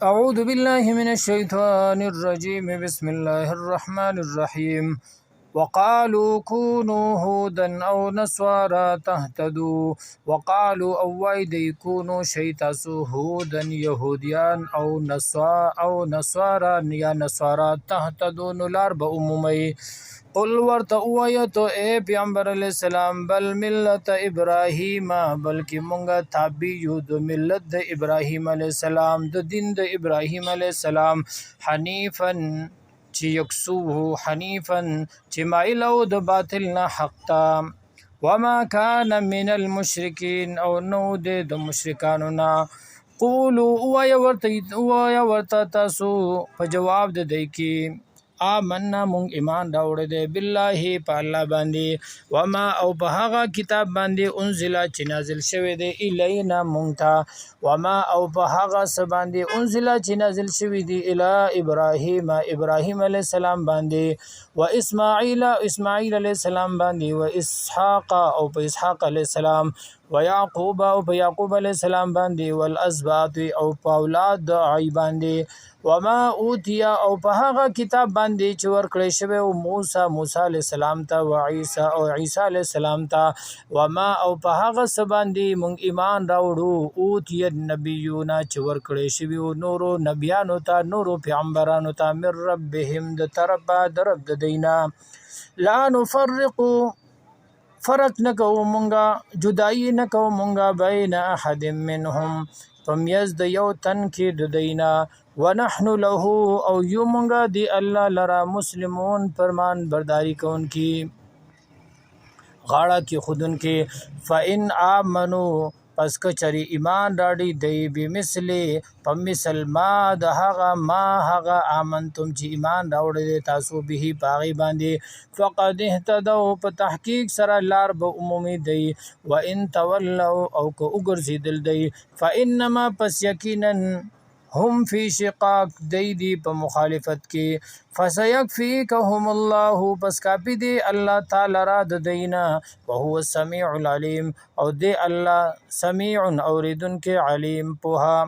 أعوذ بالله من الشيطان الرجيم بسم الله الرحمن الرحيم وقالوا كونوا هودا أو نصارى تهتدوا وقالوا أويدي كونوا شيتاسو هودا يهوديان أو نصارى يا نصارى تهتدوا نلار بأمومي قل ورته ووایه تو اے پیغمبر علیہ السلام بل ملت ابراهیم بلکې مونږه تابع یو د ملت د ابراهیم علیہ السلام د دین د ابراهیم علیہ السلام حنیفا چې یکسو حنیفا چې مایل او د باطل نه حق ته وما كان من المشرکین او نو د مشرکانو نه قولوا ورته تاسو په جواب د دی کې آمنا مونږ ایمان راوړی دی بالله په الله باندې وما او په هغه کتاب باندې انزل چې نازل شوی دی الینا مونږ ته وما او په هغه څه باندې انزل چې نازل شوی دی الی ابراهیم علیه السلام باندې و اسماعیل علیه السلام باندې و اسحاق او په اسحاق علیه السلام و یعقوب او په یعقوب علیه السلام باندې والاسباط او په اولاد د عی باندې وما اوتیا او په هغه کتاب باندې چې ورکړی شوی او موسی علیه السلام ته و عیسی علیه السلام ته وما او په هغه څه باندې مونږ ایمان راوړو اوتی النبیون چې ورکړی شوي او نورو نبیانو ته نورو پیغمبرانو ته من ربهم د طرفه د رب د دینا لا نفرق فرق نکو مونږه جدائی نکو مونږه بین احد منهم پمیز د یو تن کې د دینا ونحن له او یو مونږه دی الله لرا مسلمون فرمان برداری کون کی غاړه کې خودن کې فإن آمنو پس کچری ایمان راړي دی بمثله په مثل ما د هغه آمنتم چې ایمان راوړی تاسو به پاغي باندې فقد اهتدوا په تحقیق سره لار به عمومي دی و ان تولوا او که وګرځیدل دی فانما پس یقینا هم فی شقاق دی په مخالفت کې فسيكفيكهم الله پس کافی دی الله تعالی را د دینا وهو السميع العليم او دی الله سمیع اوریدن کې علیم پوها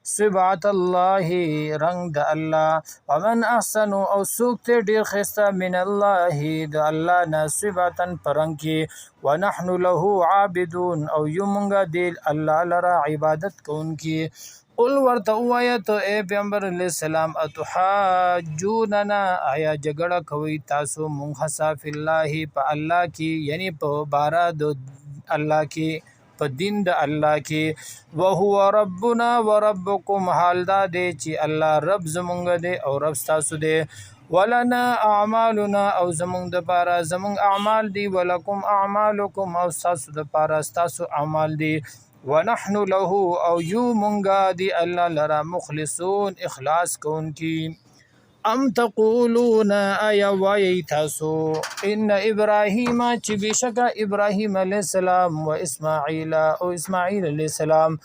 صبات الله رنگ د الله ومن احسن او سوکت ډیر خسته من الله د الله نسبتا پرنګ کې ونحن له عابدون او یمنګ دی الله لرا عبادت کوونکی قل ورته ووایه ته اے پیغمبر علیہ السلام اتحاجوننا آیا جګړه کوي تاسو مونږ حسا فی الله په الله کې یعنی په بارا د الله کې په دین د الله کې وهو ربنا وربکم حال دا دی چې الله رب زمونږ دی او رب تاسو دی ولنا اعمالنا او زمونږ د پاره زمونږ اعمال دی ولکم اعمالکم او تاسو د پاره تاسو اعمال دی ونحن له او یو مونږه دی الله لرا مخلصون اخلاص کون کی ام تقولون ایا وای تاسو ان ابراهیم چې بشک ابراهیم علیہ السلام و اسماعیل علیہ السلام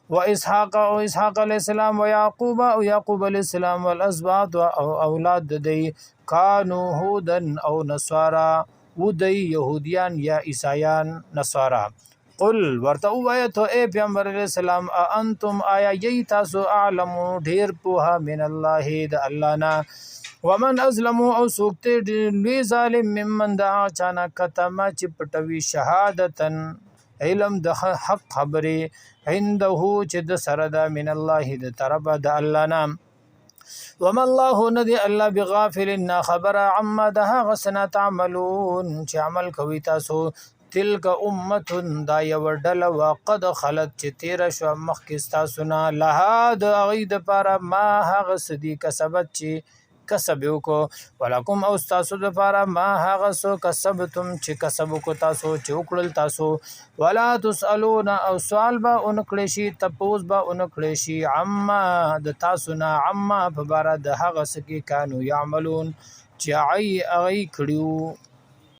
و اسحاق علیہ السلام و یعقوب علیہ السلام والاسباط او اولاد دی کانو هودن او نصارا ودی یهودیان یا عیسایان نصارا قل ورته ووایه ته اے پیغمبر علیہ السلام انتم آیا یی تاسو اعلم ډیر پوها من الله د الله نه ومن ازلم او سوکته لوی ظالم ممن دعا چانا کتما چې پټوي شهادتن علم د حق خبره عنده چې د سره د من الله د طرفه د الله نام وما الله ندی الله بغافل خبر عما ده غسنا تعملون چې عمل کوي تاسو تلک امتن دا یو ډله وقد خلت چې تیر شو مخکې تاسو نه لها د هغوی دپاره ما هغه څه دي کسبت چې کسب یې وکړو ولکم او ستاسو دپاره ما هغه څه کسبتم چې کسب وکړو تاسو چې وکړل تاسو ولا تسألون او سوال به ونه کړی شي تپوس به ونه کړی شي عما د تاسو نه عما په باره د هغه څه کې کانو یعملون چې هغوی کړي